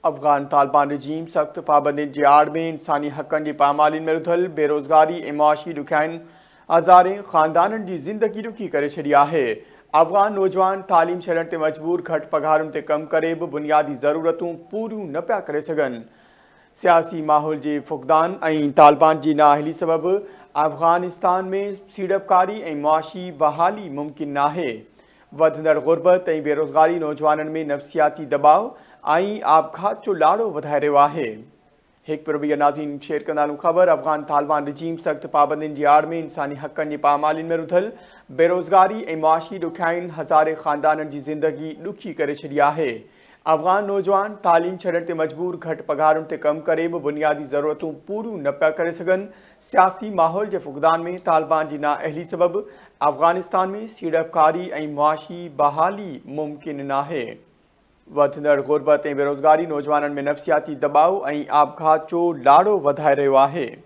अफ़गान तालिबान रजीम सख़्त पाबंदियुनि जी आड़ में इंसानी हक़नि जी पामालियुनि में रुधल बेरोज़गारी ऐं मुआशी ॾुखियाईनि हज़ारे ख़ानदाननि जी ज़िंदगी ॾुखी करे छॾी आहे। अफ़गान नौजवान तालीम छॾण ते मजबूर, घटि पघारुनि ते कमु करे बि बुनियादी ज़रूरतूं पूरियूं न पिया करे सघनि। सियासी माहौल जे फुक़दान ऐं तालिबान जी नाअहली सबबि अफ़गानिस्तान में सीड़पकारी ऐं मुआशी बहाली मुमकिन नाहे। वधंदड़ गुर्बत ऐं बेरोज़गारी नौजवाननि में नफ़सियाती दबाव ऐं आबखात जो लाड़ो वधाए रहियो आहे। हिकु पिरबिया नाज़रीन शेयर कंदा हलूं ख़बर। अफ़गान तालिबान रजीम सख़्त पाबंदियुनि जी आड़ में इंसानी हक़नि जी पामालियुनि में रुधल बेरोज़गारी ऐं मुआशी ॾुखियाईनि हज़ारे ख़ानदाननि जी ज़िंदगी ॾुखी करे छॾी आहे। अफ़गान नौजवान तालीम छॾण ते मजबूर, घटि पघारुनि ते कमु करे बि बुनियादी ज़रूरतूं पूरियूं न पिया करे सघनि। सियासी माहौल जे फुक़दान में तालिबान जी नाअहली सबबि अफ़गानिस्तान में सीड़पकारी ऐं मुआशी बहाली मुमकिन नाहे। वधंदड़ गुर्बत ऐं बेरोज़गारी नौजवाननि में नफ़सियाती दबाव ऐं आबखात जो लाड़ो वधाए रहियो आहे।